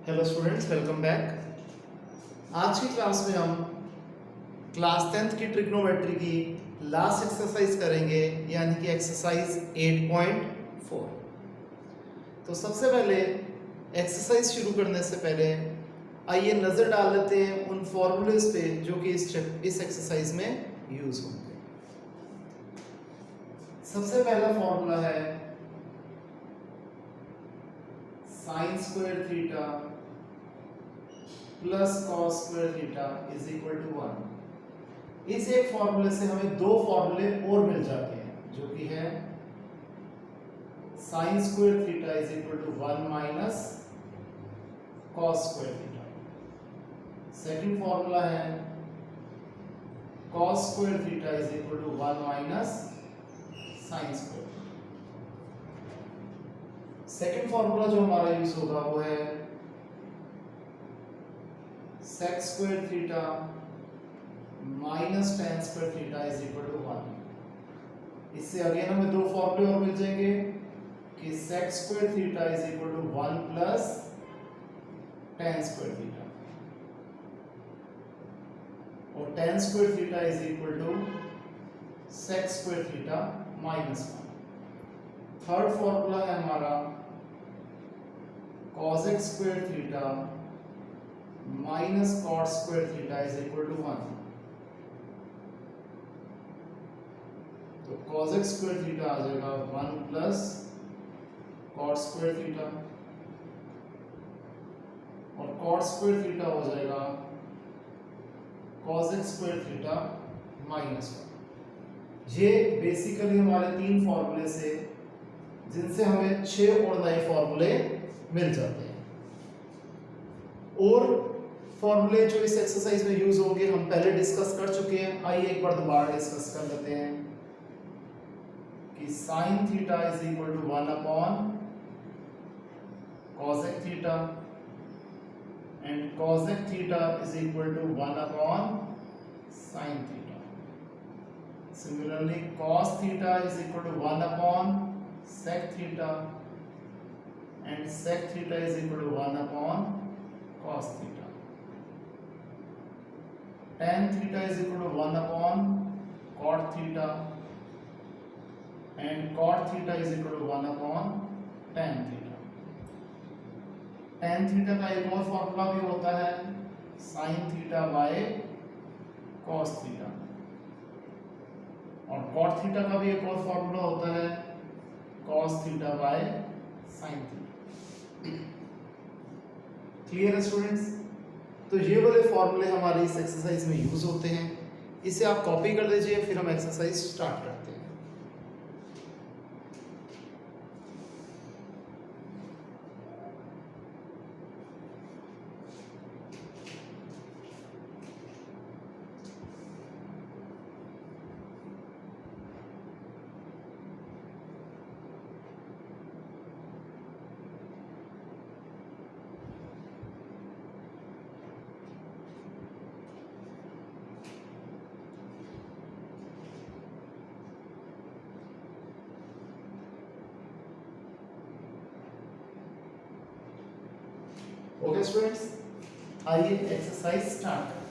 Hello students, welcome back. आज की class में हम क्लास 10th की ट्रिग्नोमेट्री की लास्ट एक्सरसाइज करेंगे, यानी कि एक्सरसाइज 8.4। तो सबसे पहले एक्सरसाइज शुरू करने से पहले आइए नज़र डाल लेते हैं उन फॉर्मूलेज पे जो कि इस एक्सरसाइज में यूज होंगे। सबसे पहला फॉर्मूला है sine square theta plus cos square theta is equal to 1। इस एक फॉर्मूले से हमें दो फॉर्मूले और मिल जाते हैं, जो कि है sine square theta is equal to 1 minus cos square theta. Second formula है cos square theta is equal to 1 minus sine square. Second formula जो हमारा यूज होगा वो है sec square theta minus tan square theta is equal to 1। इससे again हमें दो फॉर्मूले और मिल जाएंगे कि sec square theta is equal to 1 plus tan square theta, और tan square theta is equal to sec square theta minus 1। Third formula है हमारा cos square theta minus cot square theta is equal to 1। तो cos square theta आ जाएगा 1 plus cot square theta, और cot square theta हो जाएगा cos square theta minus 1। ये basically हमारे तीन फॉर्मूले से जिनसे हमें 6 और नए फॉर्मूले मिल जाते हैं। और फॉर्मूले जो इस एक्सरसाइज में यूज होंगे हम पहले डिस्कस कर चुके हैं। आइए एक बार दोबारा डिस्कस कर लेते हैं कि sine theta is equal to 1 upon cosec theta and cosec theta is equal to 1 upon sine theta. Similarly cos theta is equal to 1 upon sec theta and sec theta is equal to 1 upon cos theta. tan theta is equal to 1 upon cot theta and cot theta is equal to 1 upon tan theta। tan theta का एक और formula भी होता है sin theta by cos theta, और cot theta का भी एक और फॉर्मूला होता है cos theta by sin theta। Clear है स्टूडेंट्स? तो ये वाले फॉर्मूले हमारे इस एक्सरसाइज में यूज होते हैं। इसे आप कॉपी कर लीजिए, फिर हम एक्सरसाइज स्टार्ट करते हैं। ओके स्टूडेंट्स, आइए एक्सरसाइज स्टार्ट करें।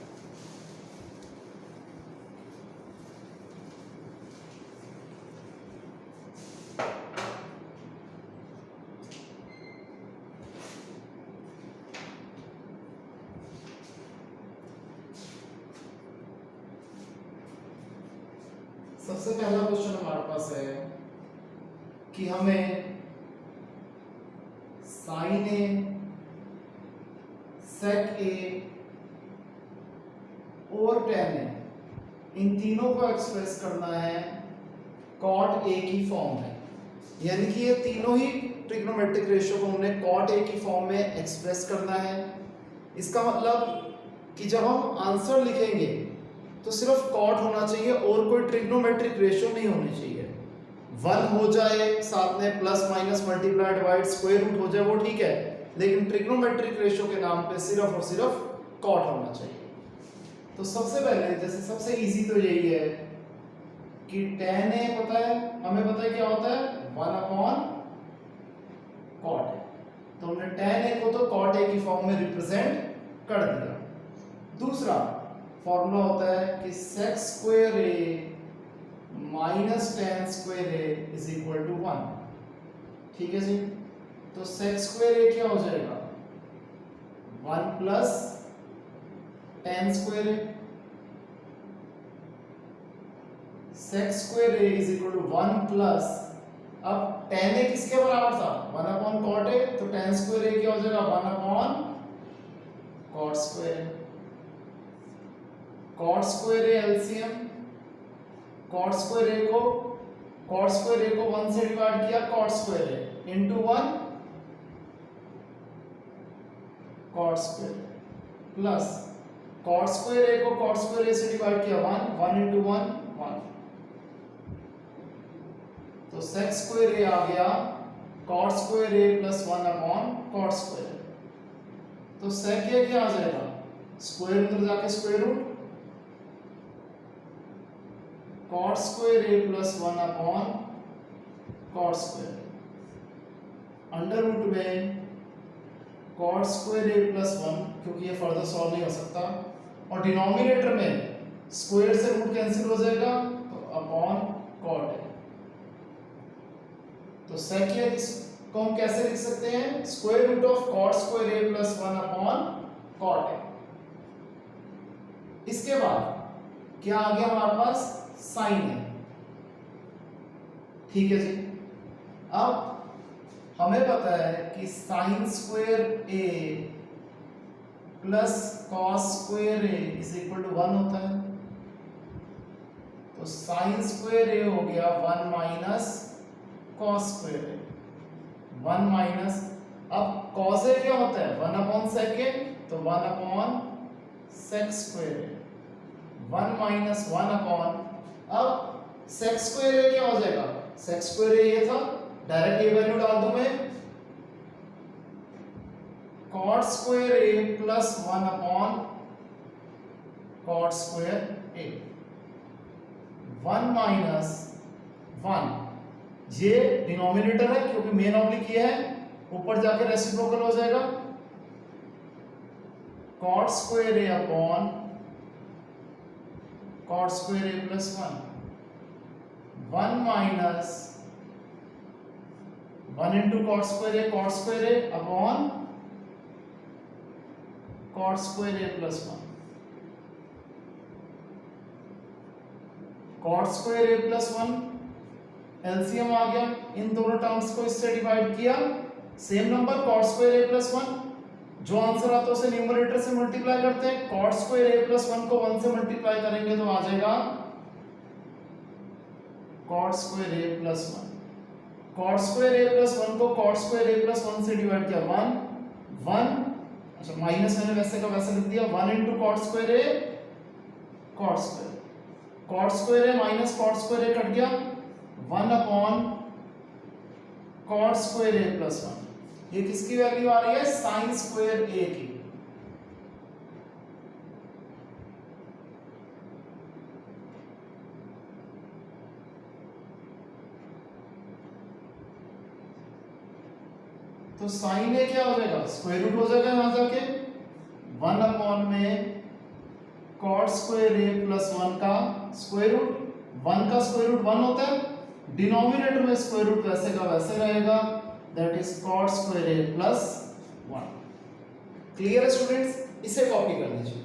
सबसे पहला क्वेश्चन हमारे पास है कि हमें साइन ए, सेक ए और tan ए, इन तीनों को एक्सप्रेस करना है कॉट ए की फॉर्म में। यानी कि ये तीनों ही ट्रिग्नोमेट्रिक रेशियो को हमने कॉट ए की फॉर्म में एक्सप्रेस करना है। इसका मतलब कि जब हम आंसर लिखेंगे तो सिर्फ कॉट होना चाहिए और कोई ट्रिग्नोमेट्रिक रेशियो नहीं होनी चाहिए। 1 हो जाए, साथ में plus minus multiply divide square root हो जाए, वो ठीक है, लेकिन ट्रिग्नोमेट्रिक रेशियो के नाम पे सिर्फ और सिर्फ कॉट होना चाहिए। तो सबसे पहले जैसे सबसे इजी तो यही है कि tan a पता है, हमें पता है क्या होता है 1 अपॉन कॉट। तो हमने tan a को तो cot a की फॉर्म फॉर्म में रिप्रेजेंट कर दिया। दूसरा फॉर्मूला होता है कि sec square a minus tan square a is equal to 1। ठीक है जी, तो sec स्क्वायर a क्या हो जाएगा 1 plus tan square a। sec square a is equal to 1 plus, अब tan a किसके बराबर था 1 अपॉन cot a, तो tan स्क्वायर a क्या हो जाएगा 1 upon cot square a। cot square a LCM, cot square a को 1 से डिवाइड किया cot square a into 1 cot square a plus cot square a को cot स्क्वायर a से divide किया 1 इनटू 1 1, तो sec स्क्वायर a आ गया cot square a plus 1 upon cot square a। तो sec a क्या आ जाएगा स्क्वायर अंदर जाके square root cot square a plus 1 upon cot square a, under root में cot स्क्वायर a प्लस 1, क्योंकि ये फर्दर सॉल्व नहीं हो सकता, और डिनोमिनेटर में स्क्वायर से रूट कैंसिल हो जाएगा तो अपॉन cot a। तो sec a को हम कैसे लिख सकते हैं square root of cot square a plus 1 upon cot a। इसके बाद क्या आ गया हमारे पास sin a। ठीक है जी, अब हमें पता है कि sin square a plus cos square a is equal to 1 होता है, तो sin स्क्वायर a हो गया 1 minus cos square a, 1 minus, अब cos a क्या होता है 1 अपॉन sec a, तो 1 upon sec square a, 1 minus 1 upon, अब sec स्क्वायर a क्या हो जाएगा sec स्क्वायर a ये था, डायरेक्ट ये वैल्यू डाल दूं मैं, cot square a plus 1 upon cot square a, 1 minus 1, ये डिनोमिनेटर है क्योंकि मेन ऑब्लिक ये है, ऊपर जाके रेसिप्रोकल हो जाएगा, cot square a upon cot square a plus 1, 1 minus 1 into cot square a upon cot square a plus 1, cot square a plus 1 LCM आ गया, इन दोनों टर्म्स को इससे डिवाइड किया, same number cot square a plus 1, जो answer आता है उसे न्यूमरेटर से मल्टीप्लाई करते हैं, cot स्क्वायर a प्लस 1 को 1 से मल्टीप्लाई करेंगे तो आ जाएगा cot square a plus 1, cot square a plus 1 को cot स्क्वायर a प्लस 1 से डिवाइड किया 1, अच्छा माइनस मैंने वैसे का वैसे लिख दिया, 1 into cot square a cot square a minus cot square a cut गया, 1 upon cot square a plus 1, ये किसकी वैल्यू आ रही है sin स्क्वायर a की। तो sin a क्या हो जाएगा स्क्वायर रूट हो जाएगा यहां जाके, 1 अपॉन में cot स्क्वायर a प्लस 1 का स्क्वायर रूट, 1 का स्क्वायर रूट 1 होता है, डिनोमिनेटर में स्क्वायर रूट वैसे का वैसे रहेगा, that is cot square a plus 1। Clear है स्टूडेंट्स, इसे कॉपी कर लीजिए।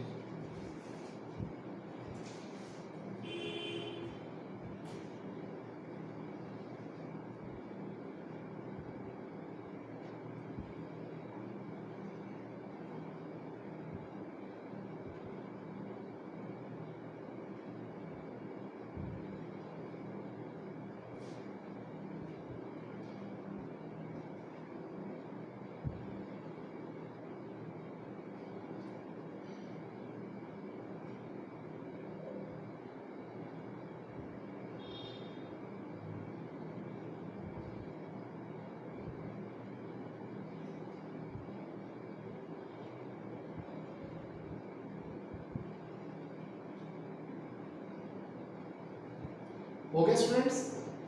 ओके स्टूडेंट्स,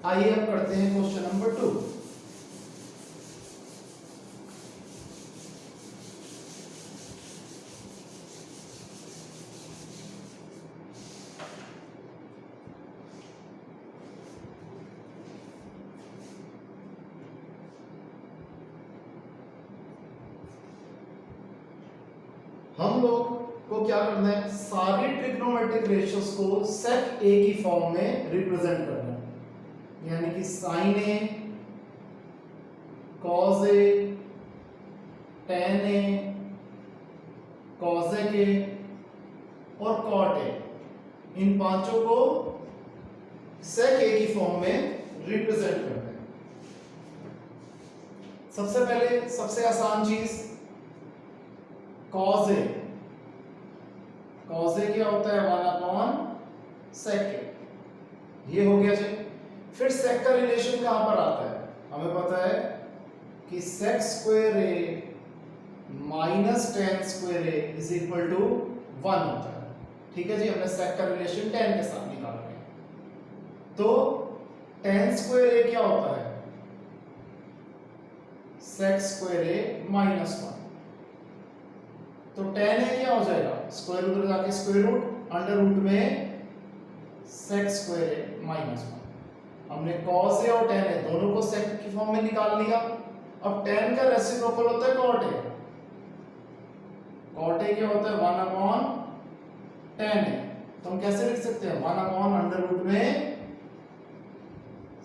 आइए अब करते हैं क्वेश्चन नंबर 2। हम लोग को क्या करना है, सारी ट्रिग्नोमेट्रिक रेशियोज को सेक ए की फॉर्म में रिप्रेजेंट करना है, यानी कि sine A, cos A, tan A, cosec A और कॉट ए, इन पांचों को सेक ए की फॉर्म में रिप्रेजेंट करना है। सबसे पहले सबसे आसान चीज कॉस ए। कॉस ए क्या होता है, 1/sec ए, ये हो गया जी। फिर सेक का रिलेशन कहां पर आता है, हमें पता है कि sec square A minus tan square A is equal to 1 होता है। ठीक है जी, हमने सेक का रिलेशन 10 के साथ निकाल रहे हैं। तो टेन स्क्वायर ए क्या होता है, sec स्क्वायर ए माइनस 1। तो टेन ए क्या हो जाएगा, स्क्वायर रूट जाके स्क्वायर रूट, अंडर रूट में sec स्क्वायर ए माइनस 1। हमने cos ए और tan ए दोनों को sec की फॉर्म में निकाल लिया। अब tan का रेसिप्रोकल होता है cot ए। cot ए क्या होता है, 1/tan ए। तो हम कैसे लिख सकते हैं, 1 अंडर रूट में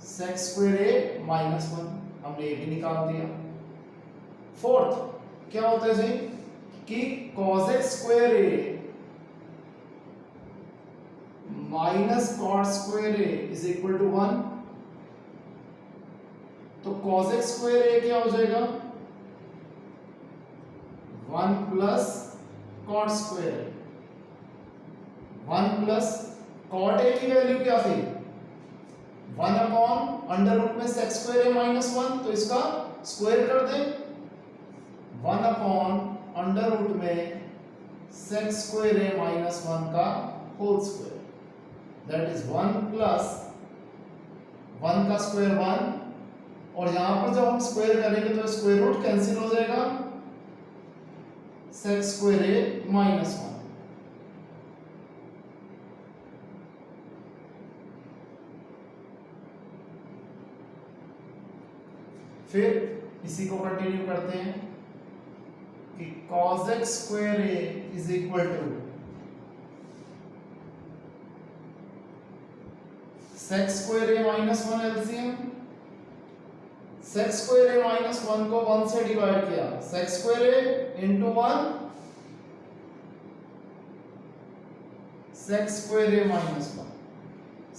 sec स्क्वायर ए माइनस 1। हमने ये भी निकाल दिया। फोर्थ क्या होता है जी कि cosec square A minus cot square A is equal to 1। तो cosec स्क्वायर ए क्या हो जाएगा, 1 plus cot square A. 1 plus cot A की वैल्यू क्या थी, 1 अंडर रूट में sec स्क्वायर ए माइनस 1, तो इसका स्क्वायर कर दें। 1 अंडर रूट में sec स्क्वायर ए माइनस 1 का whole square, that is 1 plus 1 का स्क्वायर 1, और यहां पर जब हम स्क्वायर करेंगे तो स्क्वायर रूट कैंसिल हो जाएगा, sec स्क्वायर ए माइनस 1। फिर इसी को कंटिन्यू करते हैं कि cosec square A is equal to sec square A minus 1 LCM. sec square A minus 1 को 1 से डिवाइड किया, sec square A into 1 sec square A minus 1।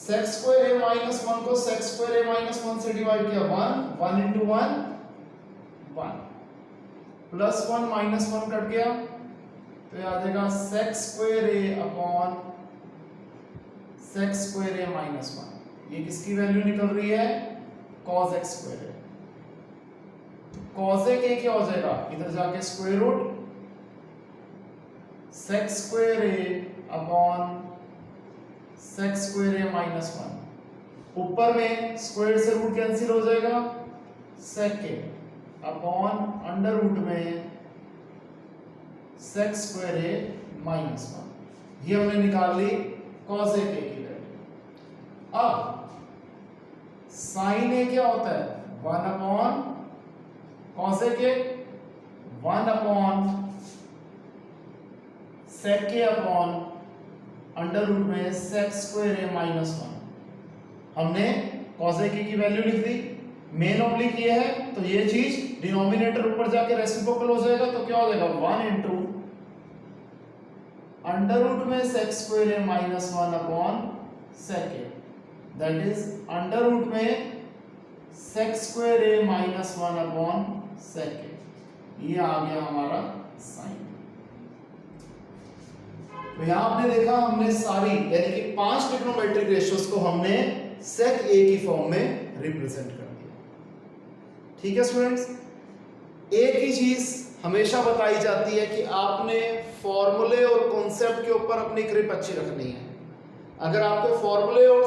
sec square A minus 1 को sec स्क्वायर ए माइनस 1 से divide किया, 1 into 1 1 plus 1 minus 1 cut गया, तो ये आ जाएगा sec square a upon sec square A minus 1। ये किसकी वैल्यू निकल रही है, cosec स्क्वायर ए। तो cosec ए क्या हो जाएगा, इधर जाके square root sec square a upon sec square A minus 1। ऊपर में स्क्वायर से रूट कैंसिल हो जाएगा, sec ए अपॉन अंडर रूट में sec स्क्वायर ए माइनस 1। ये हमने निकाल ली cosec ए की वैल्यू। अब sin ए क्या होता है, 1 cosec ए, 1 sec ए अपॉन अंडर रूट में sec स्क्वायर ए माइनस 1। हमने cosec ए की वैल्यू लिख दी, मेन ऑब्लिक ये है, तो ये चीज डिनोमिनेटर ऊपर जाके रेसिप्रोकल हो जाएगा, तो क्या हो जाएगा, 1 इंटू अंडर रूट में sec square A minus 1 upon sec A, that is under root में sec square A minus 1 upon sec A. ये आ गया हमारा साइन। तो यहां आपने देखा हमने सारी यानी कि 5 ट्रिग्नोमेट्रिक रेशियोज को हमने sec a की फॉर्म में रिप्रेजेंट कर दिया। ठीक है स्टूडेंट्स, एक ही चीज हमेशा बताई जाती है कि आपने फॉर्मूले और कॉन्सेप्ट के ऊपर अपनी ग्रिप अच्छी रखनी है। अगर आपके फॉर्मूले और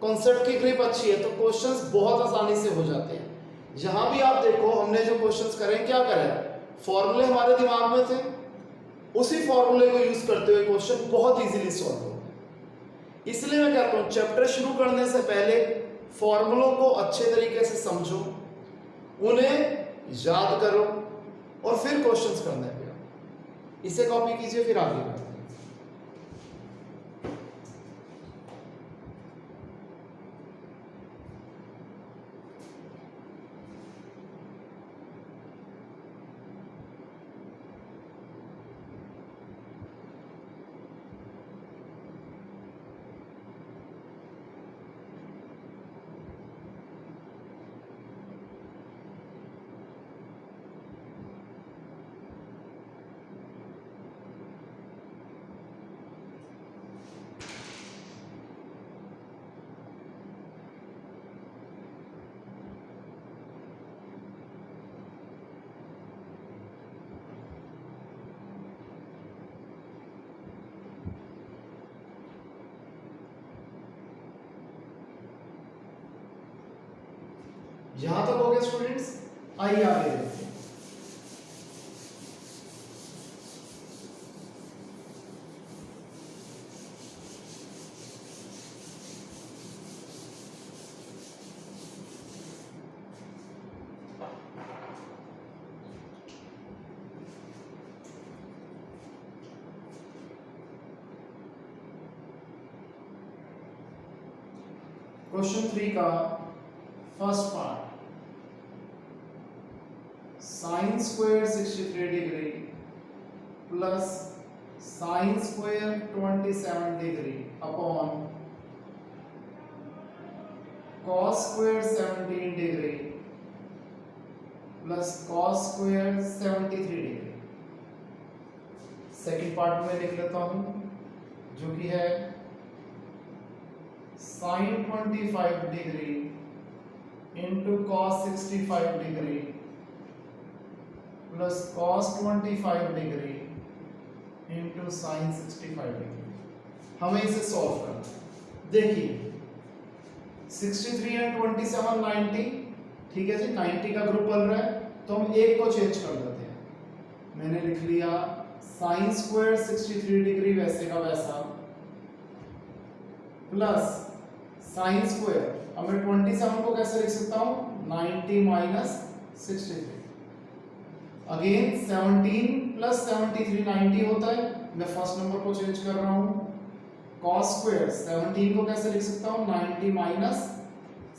कॉन्सेप्ट की ग्रिप अच्छी है तो क्वेश्चंस बहुत आसानी से हो जाते हैं। जहां भी आप देखो हमने जो क्वेश्चंस करे क्या करे, फॉर्मूले हमारे दिमाग में थे, उसी फॉर्मूले को यूज करते हुए क्वेश्चन बहुत इजीली सॉल्व हो गए। इसलिए मैं कहता हूं चैप्टर शुरू करने से पहले फॉर्मूलों को अच्छे तरीके से समझो, उन्हें याद करो और फिर क्वेश्चंस करने पे। इसे कॉपी कीजिए, फिर आगे बढ़ते हैं। यहां तक हो गया स्टूडेंट्स, आइए आगे देखते हैं। क्वेश्चन 3 का first part, sine square 63 degree plus sine square 27 degree upon cos square 17 degree plus cos square 73 degree. Second part में लिख लेता हूं, जो कि है sine 25 degree into cos 65 degree plus cos 25 degree into sine 65 degree. हमें इसे सॉल्व करना है। देखिए 63 एंड 27 90, ठीक है जी, 90 का ग्रुप बन रहा है, तो हम एक को चेंज कर देते हैं। मैंने लिख लिया साइन स्क्वायर 63 डिग्री वैसे का वैसा प्लस साइन स्क्वायर, अब मैं 27 को कैसे लिख सकता हूं, 90 माइनस 63। अगेन 17 प्लस 73 90 होता है, मैं फर्स्ट नंबर को चेंज कर रहा हूं। cos स्क्वायर 17 को कैसे लिख सकता हूं, 90 minus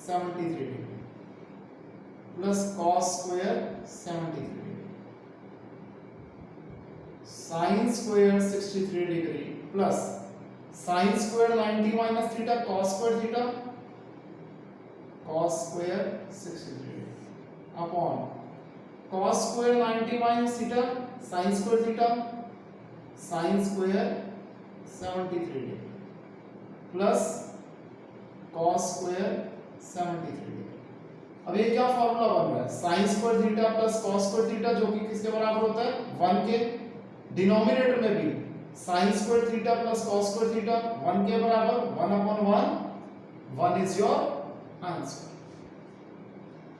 73 degree plus cos square 73 degree, sign square 63 degree plus sine square 90 minus theta cos square theta, cos square 63 upon cos square 90 minus theta sin square theta sin square 73 degree plus cos square 73 degree. अब ये क्या formula बन रहा है, sin square theta plus cos square theta, जो कि किसके बराबर होता है, 1 के। डिनोमिनेटर में भी sin square theta plus cos square theta 1 के बराबर, 1/1, 1 इज योर आंसर।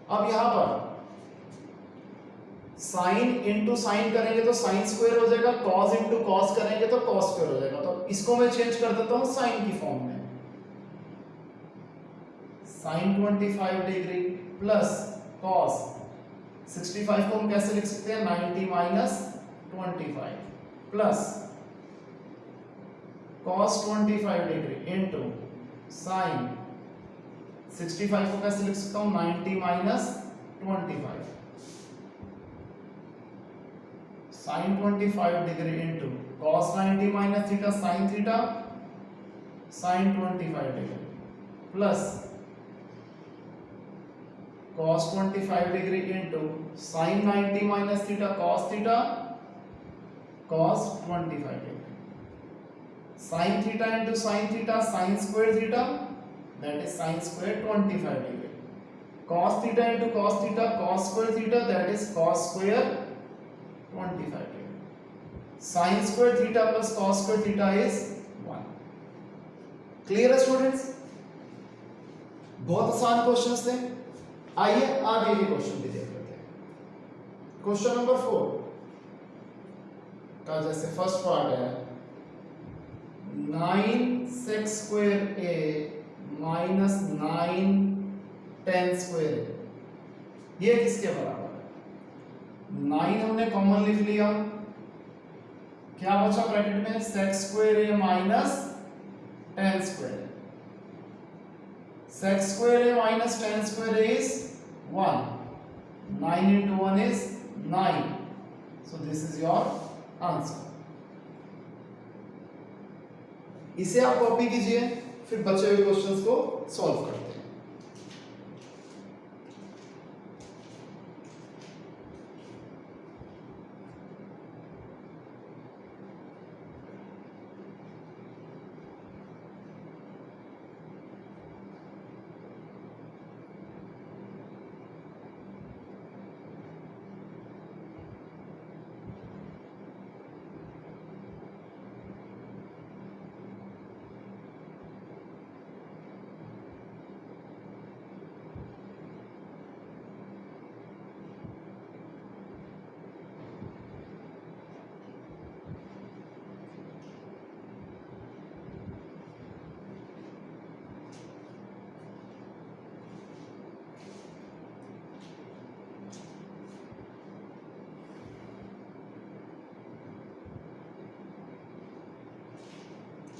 अब यहां पर साइन इंटू साइन करेंगे तो साइन स्क्वायर हो जाएगा, कॉस इंटू कॉस करेंगे तो कॉस स्क्वायर हो जाएगा। तो इसको मैं चेंज कर देता हूं साइन की फॉर्म में, साइन 25 डिग्री प्लस कॉस 65 को हम कैसे लिख सकते हैं, 90 minus 25 plus cos 25 degree into sine 65 को कैसे लिख सकता हूं, 90 minus 25 sine 25 degree into cos 90 minus theta sine theta sine 25 degree plus cos 25 degree into sine 90 minus theta cos theta cos 25 degree sine theta into sine theta sine square theta, that is sine square 25 degree, cos theta into cos theta cos square theta, that is cos square 25 degree, sin square theta plus cos square theta is 1। Clear है students, बहुत आसान questions थे। आइए आगे के question भी देख लेते हैं। क्वेश्चन नंबर 4 का जैसे फर्स्ट पार्ट है 9 sec square a minus 9 tan square a, ये किसके बराबर है। 9 हमने कॉमन लिख लिया, क्या बचा ब्रैकेट में, sec square a minus tan square. sec square a minus tan square is 1. 9 into 1 is 9. So this is your answer. इसे आप कॉपी कीजिए, फिर बचे हुए क्वेश्चंस को सॉल्व करते हैं।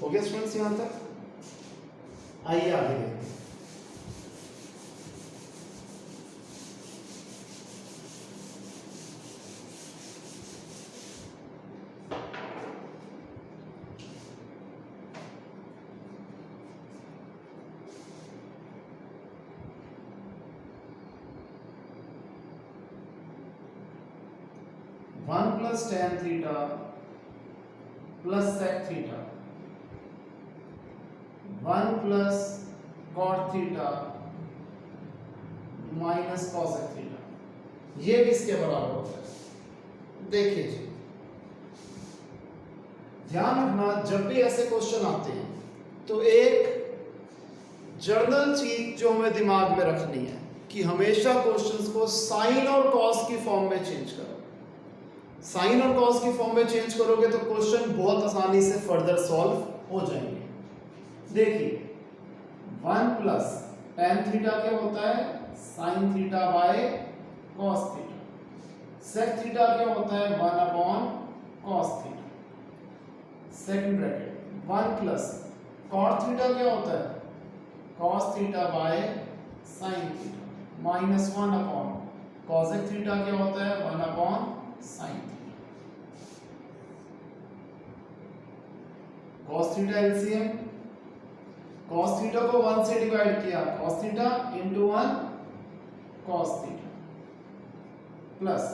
हो गया स्टूडेंट्स यहां तक? आइए आगे देखते हैं। One plus tan theta plus sec theta 1 plus cot theta minus cosec theta, ये किसके बराबर होता है? देखिए जी, ध्यान रखना जब भी ऐसे क्वेश्चन आते हैं तो एक जर्नल चीज जो हमें दिमाग में रखनी है कि हमेशा क्वेश्चंस को साइन और कॉस की फॉर्म में चेंज करो। साइन और कॉस की फॉर्म में चेंज करोगे तो क्वेश्चन बहुत आसानी से फर्दर सॉल्व हो जाएंगे। देखिए 1 प्लस tan थीटा क्या होता है, sin theta by cos theta. sec theta क्या होता है, 1 upon cos theta. Second bracket 1 plus cot theta क्या होता है, cos theta bye sin theta minus 1 upon cosec theta क्या होता है, 1 upon sin theta. cos theta LCM, cos theta को 1 से डिवाइड किया, cos theta into 1 cos theta plus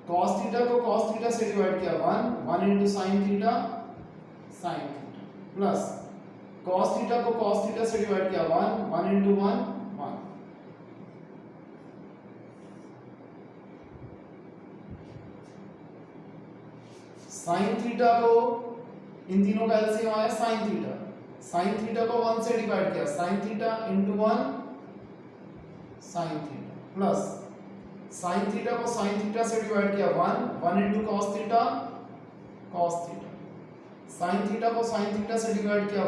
cos theta को cos थीटा से डिवाइड किया 1 into sin theta sin theta plus cos theta को cos थीटा से डिवाइड किया 1 into 1 sin theta को, इन तीनों का एलसीएम आया sin थीटा, sin थीटा को 1 से डिवाइड किया, sin theta into 1 sin theta plus sin theta को sin थीटा से डिवाइड किया 1 into cos theta cos theta, sin theta को sin थीटा से डिवाइड किया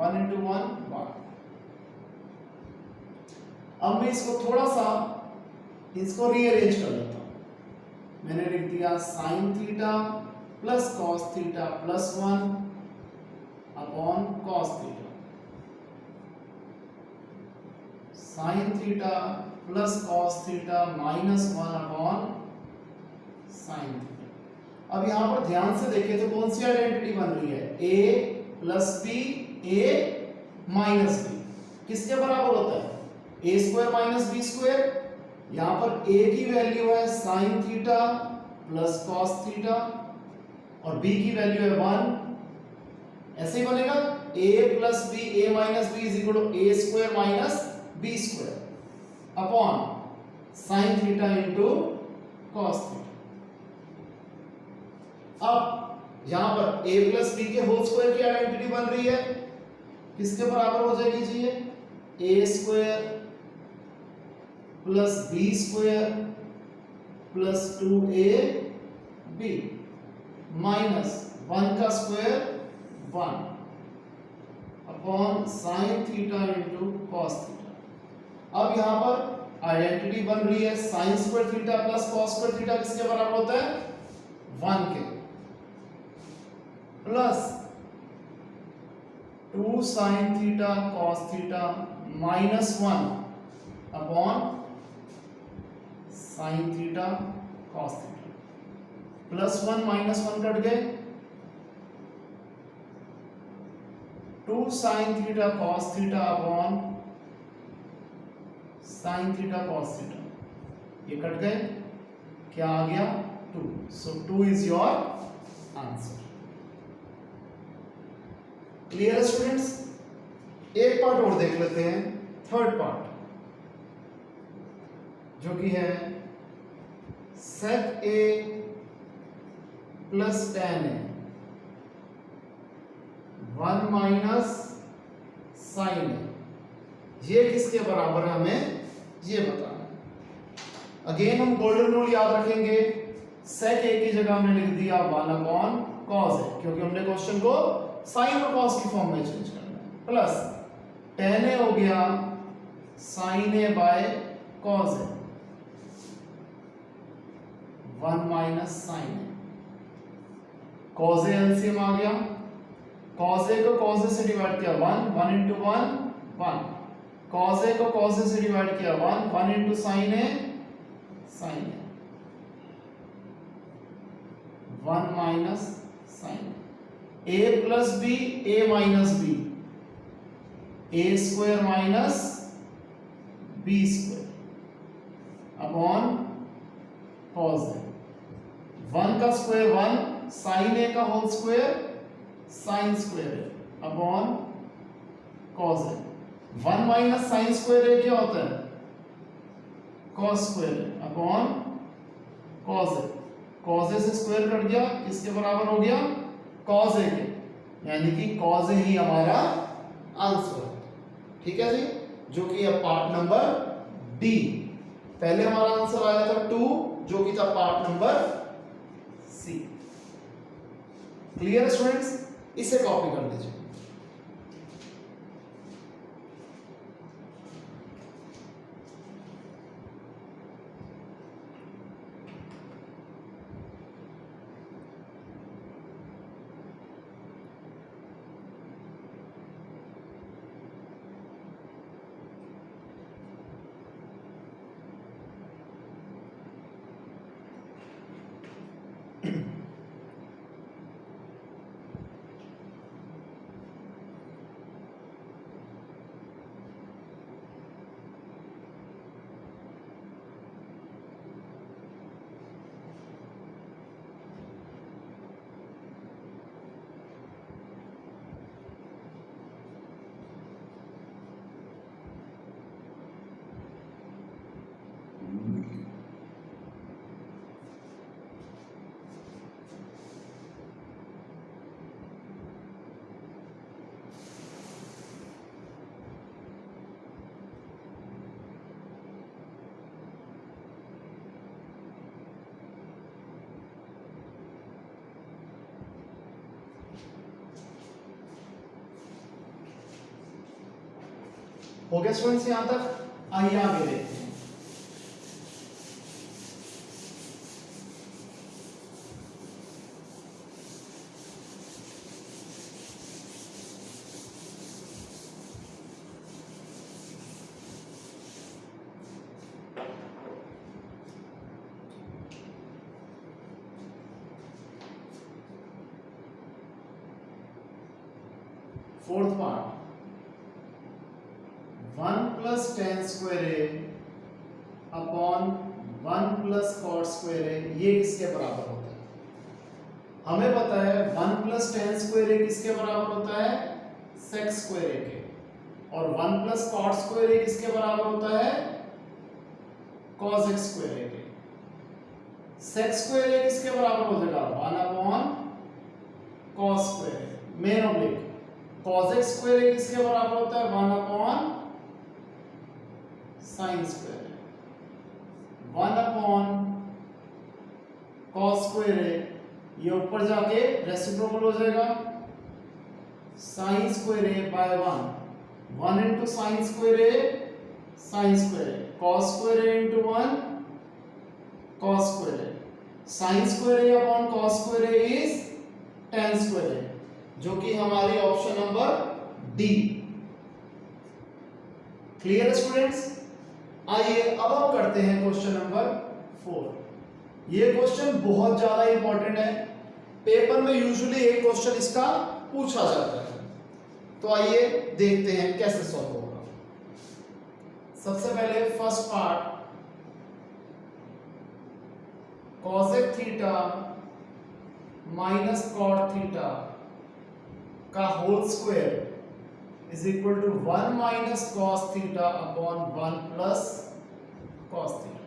1 इंटू 1। अब मैं इसको थोड़ा सा इसको रीअरेंज कर लेता हूं। मैंने लिख दिया sin theta plus cos theta plus 1 upon cos theta, sin theta plus cos theta minus 1 upon sin theta. अब यहां पर ध्यान से देखें तो कौन सी आइडेंटिटी बन रही है, a plus B a minus B किसके बराबर होता है, a square minus B square. यहां पर a की वैल्यू है sin theta plus cos theta और b की वैल्यू है 1, ऐसे ही बनेगा a plus B a minus B is equal to a square minus b square upon sin theta into cos theta. अब यहां पर a प्लस बी के होल स्क्वायर की आइडेंटिटी बन रही है, किसके बराबर हो जाएगी जी, ये a square plus b square plus 2ab minus 1 का square 1 upon sin theta into cos theta. अब यहां पर आइडेंटिटी बन रही है sin square theta plus cos square theta किसके बराबर होता है, 1 के। Plus 2 sin theta cos theta minus 1 upon sin theta cos theta, plus 1 minus 1 cut गए, 2 sin theta cos theta upon sin theta cos theta, ये कट गए, क्या आ गया 2। सो 2 इज योर आंसर। क्लियर है स्टूडेंट्स? एक पार्ट और देख लेते हैं, थर्ड पार्ट, जो कि है sec a plus tan a 1 minus sin a, ये किसके बराबर है हमें ये बताना है। अगेन हम गोल्डन रूल याद रखेंगे, sec a की जगह हमने लिख दिया 1 अपॉन cos a, क्योंकि हमने क्वेश्चन को sin और cos की फॉर्म में चेंज करना है, प्लस tan a हो गया sin a by cos a 1 minus sin a, cos a LCM आ गया, cos a को cos a से डिवाइड किया 1, 1 इंटू 1 1, cos a को cos a से डिवाइड किया 1, 1 into sin a sin a 1 minus sin a plus b a minus b, a square minus b square upon cos a, 1 का square 1, sin a का whole square sin square upon cos a, 1 minus sin square a क्या होता है cos square upon cos a, cos a से square cut गया, किसके बराबर हो गया cos a के, यानी कि cos a ही हमारा आंसर है। ठीक है जी, जो कि है पार्ट नंबर डी। पहले हमारा आंसर आया था 2, जो कि था part number C. Clear students? इसे कॉपी कर लीजिए। हो गया स्टूडेंट्स यहां तक? आइए आगे देखते हैं। Fourth part, 1 plus tan square a upon 1 plus cot square a, ये किसके बराबर होता है? हमें पता है 1 प्लस टेन स्क्वायर ए किसके बराबर होता है सेक स्क्वायर ए के, और 1 प्लस कॉट स्क्वायर ए किसके बराबर होता है कॉस एक्स स्क्वायर ए के। सेक स्क्वायर ए किसके बराबर हो जाएगा 1 upon cos square a, main oblique cos x square a किसके बराबर होता है 1 upon sin square A, 1 upon cos square a, ये ऊपर जाके रेसिप्रोकल हो जाएगा sin square a by 1, 1 into sine square a sin square a, cos square A into 1 cos square a, sin square a upon cos square A is tan square a, जो कि हमारी option number D. Clear है students? आइए अब हम करते हैं question number 4। ये क्वेश्चन बहुत ज्यादा इंपॉर्टेंट है, पेपर में यूजुअली एक क्वेश्चन इसका पूछा जाता है। तो आइए देखते हैं कैसे सॉल्व होगा। सबसे पहले first part, cosec theta minus cot theta का whole square is equal to 1 minus cos theta upon 1 plus cos theta.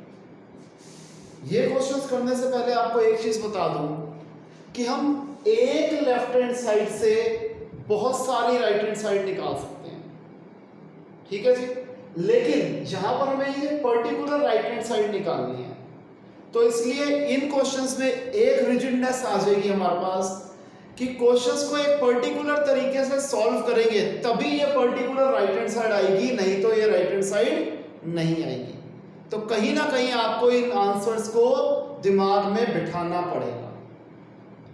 ये क्वेश्चंस करने से पहले आपको एक चीज बता दूं कि हम एक लेफ्ट हैंड साइड से बहुत सारी राइट हैंड साइड निकाल सकते हैं, ठीक है जी। लेकिन जहां पर हमें ये पर्टिकुलर राइट हैंड साइड निकालनी है, तो इसलिए इन क्वेश्चंस में एक रिजिडनेस आ जाएगी हमारे पास कि क्वेश्चंस को एक पर्टिकुलर तरीके से सॉल्व करेंगे तभी ये पर्टिकुलर राइट हैंड साइड आएगी, नहीं तो ये राइट हैंड साइड नहीं आएगी। तो कहीं ना कहीं आपको इन आंसर्स को दिमाग में बिठाना पड़ेगा,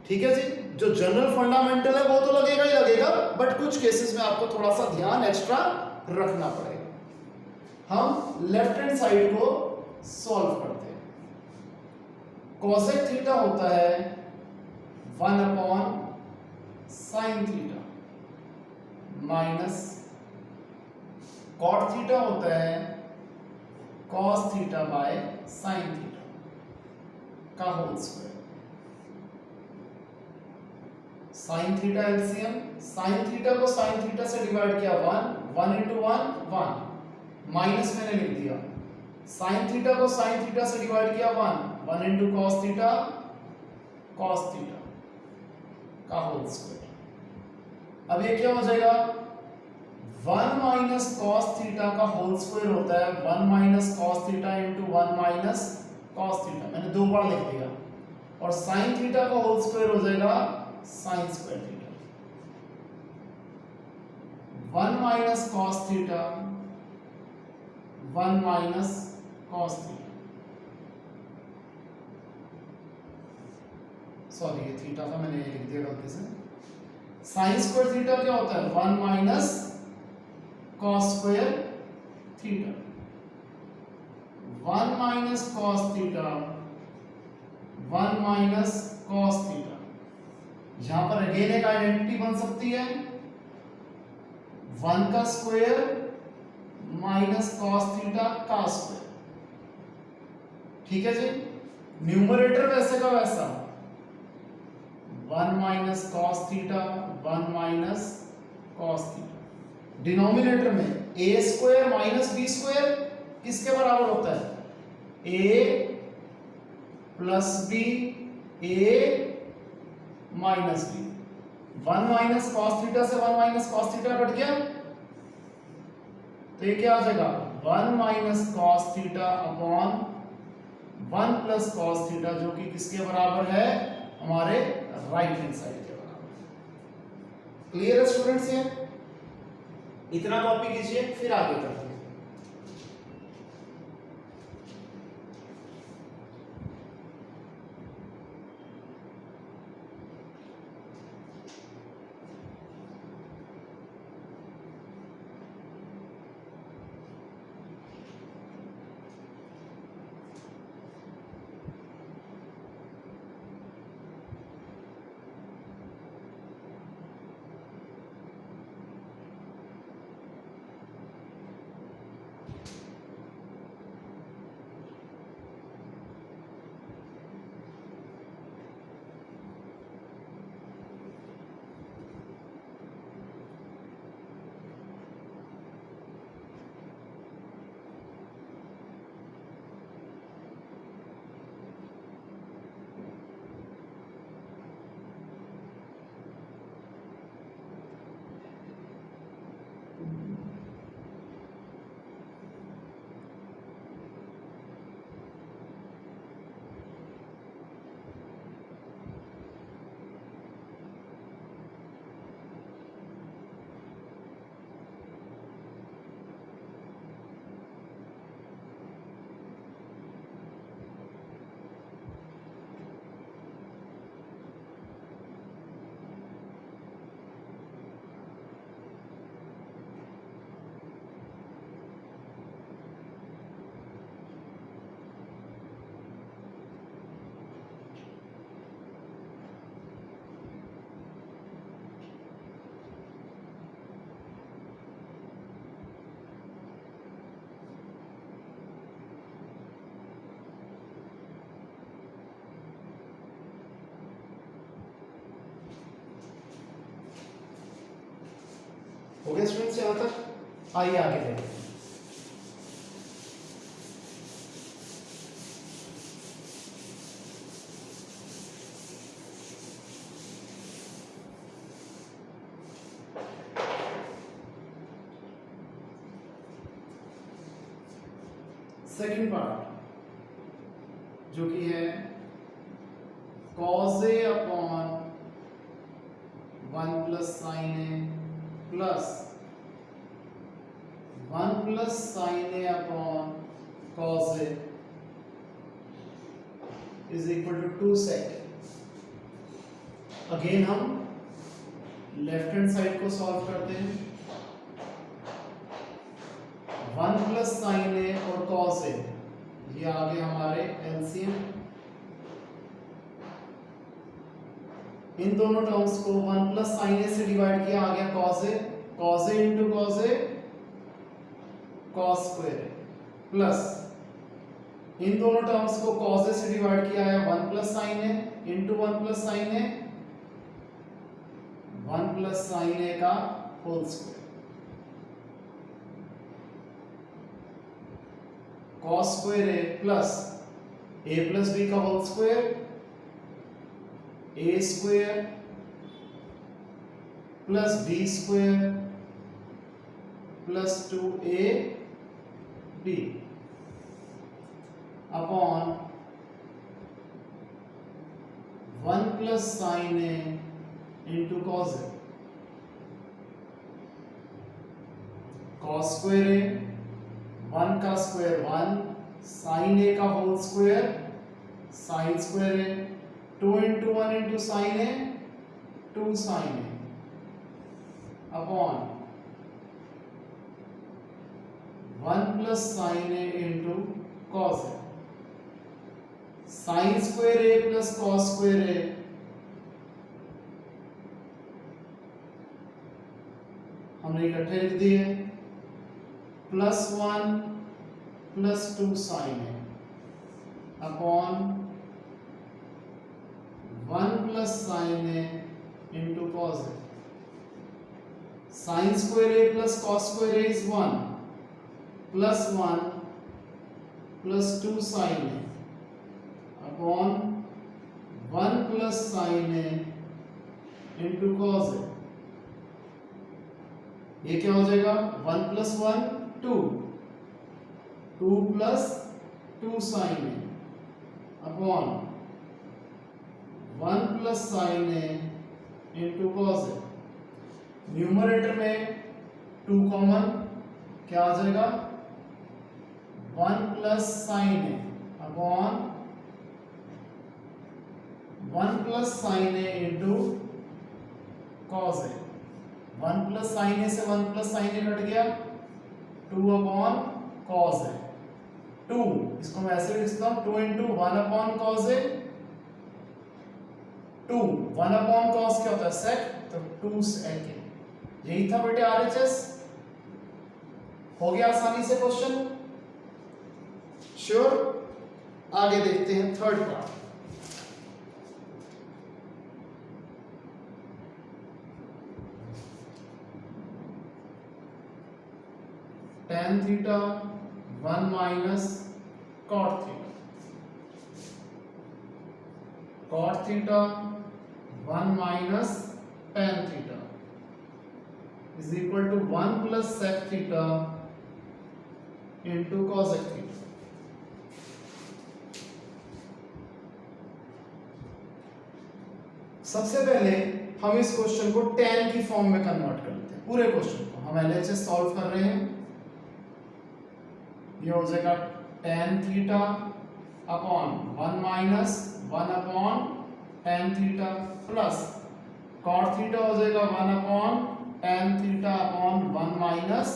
ठीक है जी। जो जनरल फंडामेंटल है वो तो लगेगा ही लगेगा, बट कुछ केसेस में आपको थोड़ा सा ध्यान एक्स्ट्रा रखना पड़ेगा। हम लेफ्ट हैंड साइड को सॉल्व करते हैं। cosec थीटा होता है 1 upon sine theta minus cot theta होता है cos theta by sine theta का whole square. Sine theta LCM, sine theta को साइन थीटा से डिवाइड किया 1 इंटू 1 माइनस मैंने लिख दिया। साइन थीटा को साइन थीटा से डिवाइड किया 1 इंटू कॉस थीटा का होल स्क्वायर। अब ये क्या हो जाएगा, 1 माइनस कॉस थीटा का होल स्क्वायर होता है 1 minus cos theta into 1 minus cos theta, मैंने दो बार लिख दिया। और साइन थीटा का होल स्क्वायर हो जाएगा sign square theta. 1 minus cos theta 1 minus cos theta, sorry ये थीटा था, मैंने लिख दिया गलती से। साइन स्क्वायर थीटा क्या होता है 1 minus cos square theta. 1 minus cos theta 1 minus cos theta. यहां पर अगेन एक आइडेंटिटी बन सकती है 1 का स्क्वायर माइनस कॉस थीटा का स्क्वायर, ठीक है जी। न्यूमरेटर वैसे का वैसा 1 minus cos theta 1 minus cos theta. Denominator में a square minus B square किसके बराबर होता है, a plus B a minus b. 1 minus cos theta से 1 माइनस कॉस थीटा कट गया, तो ये क्या आ जाएगा 1 minus cos theta upon 1 plus cos theta, जो कि किसके बराबर है, हमारे राइट हैंड साइड के बराबर। क्लियर है स्टूडेंट्स? ये इतना कॉपी कीजिए, फिर आगे करते हैं। हो गया स्टूडेंट्स यहाँ तक? आइए आगे देखते हैं। सेकंड पार्ट जो कि है cos a upon 1 plus sine a plus 1 plus sine a upon cos a is equal to 2 sec. Again हम लेफ्ट हैंड साइड को सॉल्व करते हैं। 1 प्लस साइन ए और cos ए, ये आ गए हमारे एलसीएम। इन दोनों टर्म्स को 1 प्लस साइन ए से डिवाइड किया, आ गया cos A into cos a cos square a, plus इन दोनों टर्म्स को cos ए से डिवाइड किया है 1 plus sine a into 1 plus sine a 1 plus sine a का whole square, cos square a plus a plus b का whole square, a square plus b square plus 2ab upon 1 plus sine a into cos a. cos square ए 1 का square 1, sine a का whole square sine square a, 2 into 1 into sine a 2 sine a upon 1 plus sine a into cos a. Sine square a plus cos square a हमने इकट्ठे लिख दिए, plus 1 plus 2 sine a upon 1 plus sine a into cos a. Sine square a plus cos square A is 1 plus 1 plus 2 sine a upon 1 plus sine a into cos a. ये क्या हो जाएगा? 1 plus 1 2, 2 plus 2 sine a upon 1 plus sine a into cos A. Numerator में 2 common, क्या आ जाएगा? 1 plus sine a upon 1 plus sine a into cos A. 1 plus sine ए से 1 plus sine ए cut गया, 2 upon cos A. 2 इसको मैं ऐसे लिख सकता हूं, 2 into 1 upon cos A 2, 1 upon cos क्या होता है? सेक, तो 2 सेक ए। यही था बेटे आरएचएस। हो गया आसानी से क्वेश्चन? श्योर? आगे देखते हैं third part. tan theta 1 minus cot theta, cot theta 1 minus tan theta is equal to 1 plus sec theta into cosec theta. सबसे पहले हम इस क्वेश्चन को tan की फॉर्म में कन्वर्ट कर लेते हैं। पूरे क्वेश्चन को हम एलएचएस सॉल्व कर रहे हैं। ये हो जाएगा tan theta upon 1 minus 1 upon tan theta plus cot theta हो जाएगा 1 upon tan theta upon 1 minus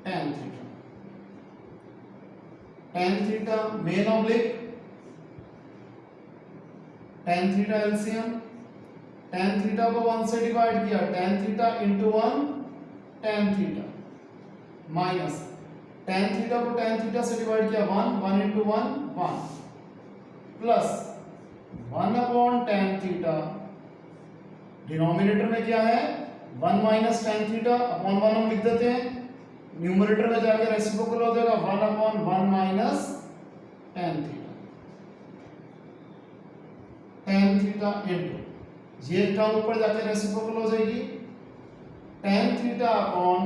tan theta. tan theta main oblique tan theta LCM, tan theta को 1 से डिवाइड किया, tan theta into 1 tan theta minus tan theta को tan theta से divide किया 1 into 1 1 plus 1 upon tan theta, denominator में क्या है 1 minus tan theta upon 1 हम लिख देते हैं, न्यूमरेटर में जाके रेसिप्रोकल हो जाएगा 1 upon 1 minus tan theta, tan theta into ये टर्म ऊपर जाके रेसिप्रोकल हो जाएगी tan theta upon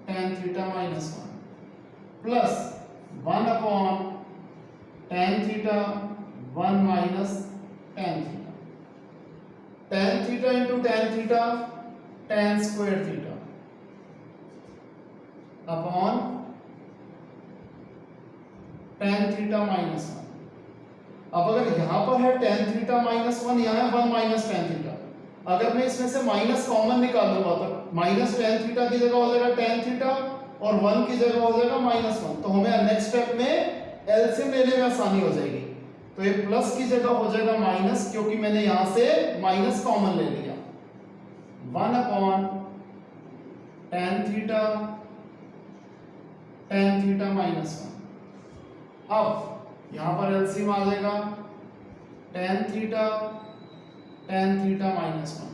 tan theta minus 1 plus 1 upon tan theta 1 minus tan theta, ten theta into tan theta tan square theta upon tan theta minus 1। अब अगर यहां पर है टेन थीटा माइनस 1, यहां है 1 माइनस टेन थीटा, अगर मैं इसमें से माइनस कॉमन निकालूंगा तो माइनस टेन थीटा की जगह हो जाएगा टेन थीटा और 1 की जगह हो जाएगा माइनस 1, तो हमें नेक्स्ट स्टेप में एलसीएम लेने में आसानी हो जाएगी। तो ये प्लस की जगह हो जाएगा माइनस, क्योंकि मैंने यहां से माइनस कॉमन ले लिया, 1 अपॉन टेन थीटा माइनस 1। अब यहां पर एलसीएम आ जाएगा टेन थीटा माइनस 1,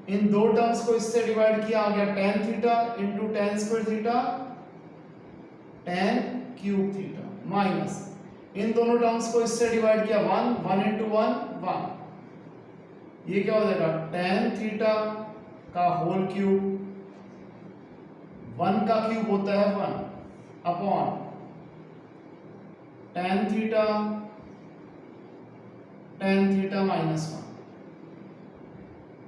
इन दो टर्म्स को इससे डिवाइड किया, आ गया tan theta into tan square theta tan cube theta minus इन दोनों टर्म्स को इससे डिवाइड किया 1 इंटू 1, ये क्या हो जाएगा टेन थीटा का होल क्यूब, 1 का क्यूब होता है 1 upon tan theta minus 1।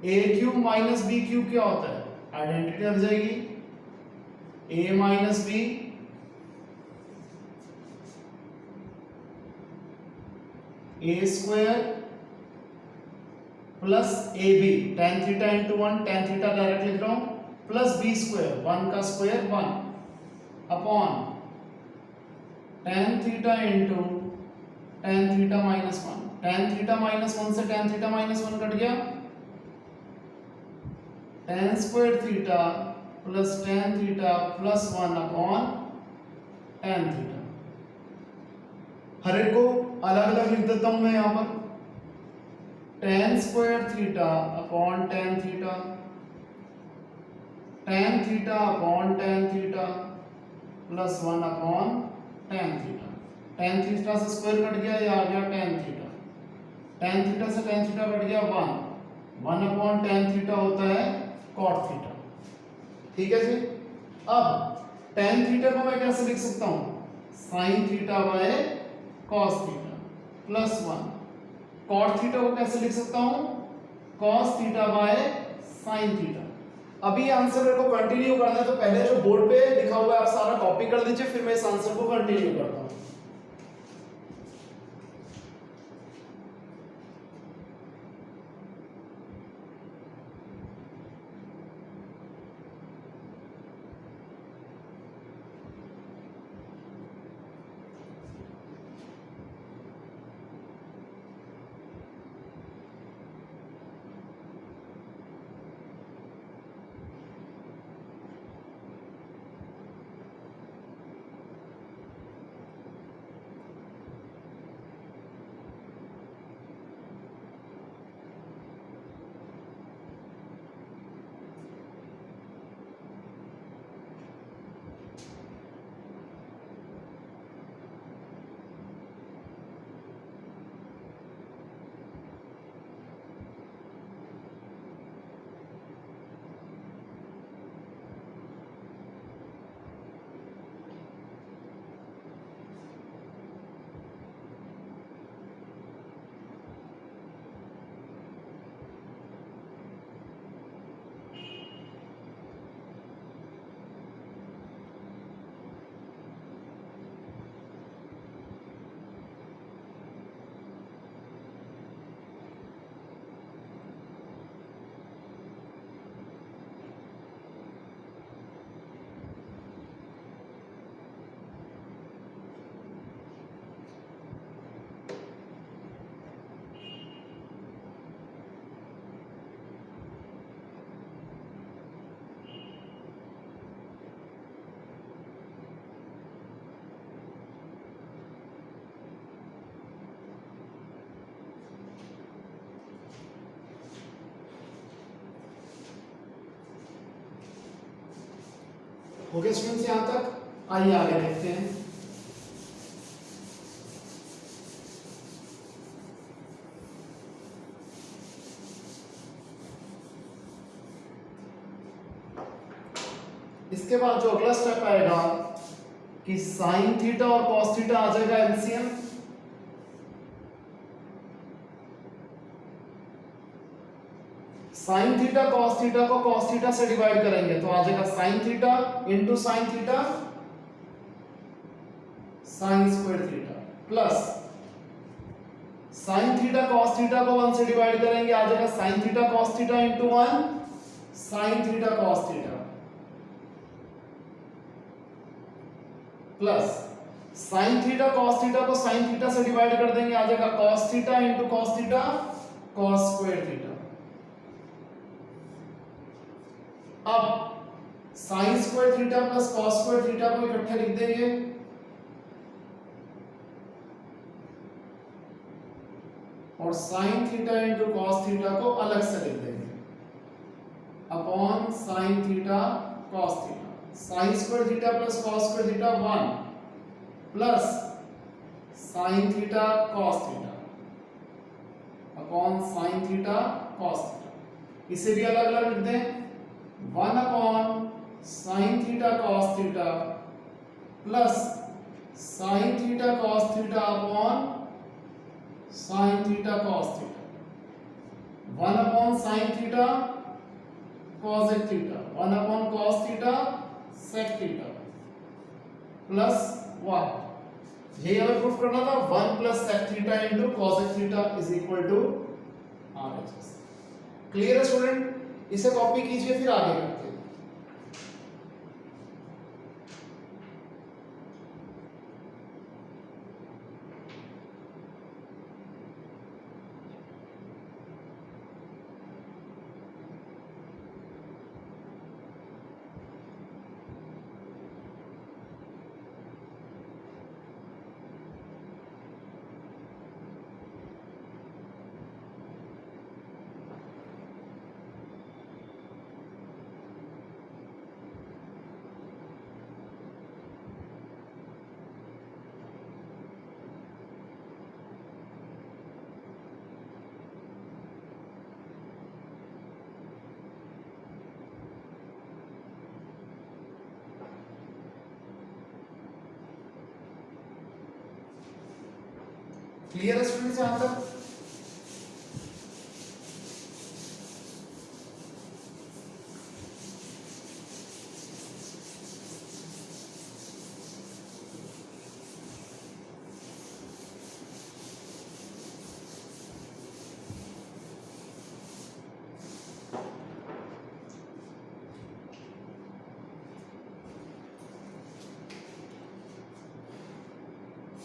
A cube minus b cube क्या होता है, आइडेंटिटी हट जाएगी, a minus b a square plus a b, tan theta into 1, tan theta direct लिख रहा हूं, प्लस बी स्क्वायर 1 का square 1 upon tan theta into tan theta minus 1, tan theta minus 1 से टेन थीटा माइनस 1 कट गया, tan square theta plus tan theta plus 1 upon tan theta. हर एक को अलग अलग लिख देता हूं मैं यहां पर, ten square theta upon tan theta upon tan theta plus 1 upon tan theta, tan theta से स्क्वायर कट गया, ये आ गया टेन थीटा, टेन थीटा से टेन थीटा कट गया 1 अपॉन टेन थीटा होता है कॉट थीटा। ठीक है जी। अब टेन थीटा को मैं कैसे लिख सकता हूं, sine theta by cos theta plus 1, cot theta को कैसे लिख सकता हूं, cos theta by sine theta. अभी आंसर मेरे को कंटिन्यू करना है, तो पहले जो बोर्ड पे लिखा हुआ है आप सारा कॉपी कर लीजिए, फिर मैं इस आंसर को कंटिन्यू करता हूं। ओके स्टूडेंट्स, यहां तक आइए आगे देखते हैं। इसके बाद जो अगला स्टेप आएगा कि साइन थीटा और कॉस थीटा आ जाएगा LCM. Sine theta cos theta को कॉस थीटा से डिवाइड करेंगे तो आ जाएगा sign theta into sine theta sine square theta plus sine theta cos theta को 1 से डिवाइड करेंगे आ जाएगा sign theta cos theta into 1 sign theta cos theta plus sine theta cos theta को sine theta से divide कर देंगे आ जाएगा cos theta into cos theta cos square theta. अब sine square theta plus cos square theta को इकट्ठे लिख देंगे और sine theta into cos theta को अलग से लिख देंगे upon sine theta cos theta. Sine square theta plus cos square theta 1 plus sine theta cos theta upon sine theta cos theta. इसे भी अलग अलग लिख दें 1 upon sine theta cos theta plus sine theta cos theta upon sine theta cos theta 1 upon sine theta cosec theta 1 upon cos theta sec theta plus 1। ये हमें proof करना था 1 plus sec theta into cosec theta is equal to RHS. Clear है student? इसे copy कीजिए फिर आगे करते हैं। क्लियर है स्टूडेंट्स यहां तक?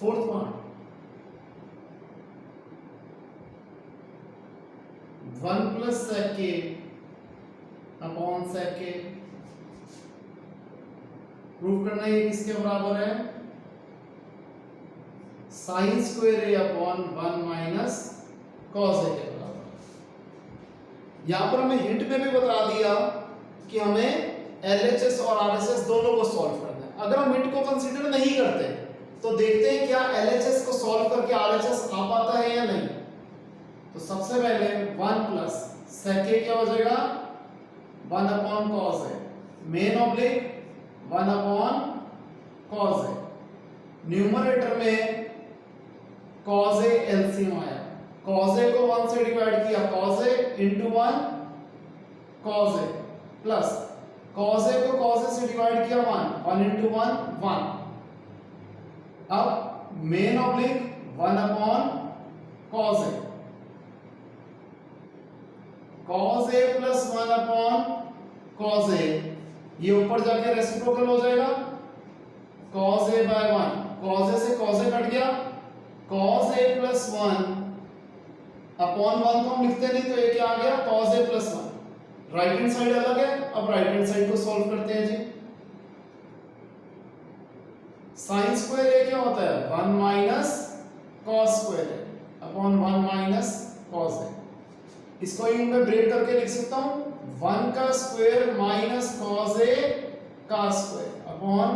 Fourth part 1 plus sec k upon sec k proof करना है किसके बराबर है sine square a upon 1 minus cos a के बराबर। यहां पर हमें हिंट में भी बता दिया कि हमें LHS और RHS दोनों को सॉल्व करना है। अगर हम हिंट को कंसीडर नहीं करते तो देखते हैं क्या LHS को सॉल्व करके RHS आ पाता है या नहीं। तो सबसे पहले 1 प्लस sec a क्या हो जाएगा 1 upon cos a main oblique 1 upon cos a। Numerator में cos a एलसीएम आया cos a को 1 से डिवाइड किया cos a into 1 cos a plus cos a को cos a से डिवाइड किया 1 into 1 1। अब main oblique 1 upon cos a cos a plus 1 upon cos a ये ऊपर जाके रेसिप्रोकल हो जाएगा cos a by 1 cos a से cos a कट गया cos a प्लस 1 अपॉन 1 को हम लिखते नहीं तो ये क्या आ गया cos a plus 1। Right hand side अलग है। अब राइट हैंड साइड को सॉल्व करते हैं जी। साइन स्क्वायर a क्या होता है 1 minus cos square a upon 1 minus cos a। इसको इन में ब्रेक करके लिख सकता हूं 1 का स्क्वायर माइनस cos a का स्क्वायर अपॉन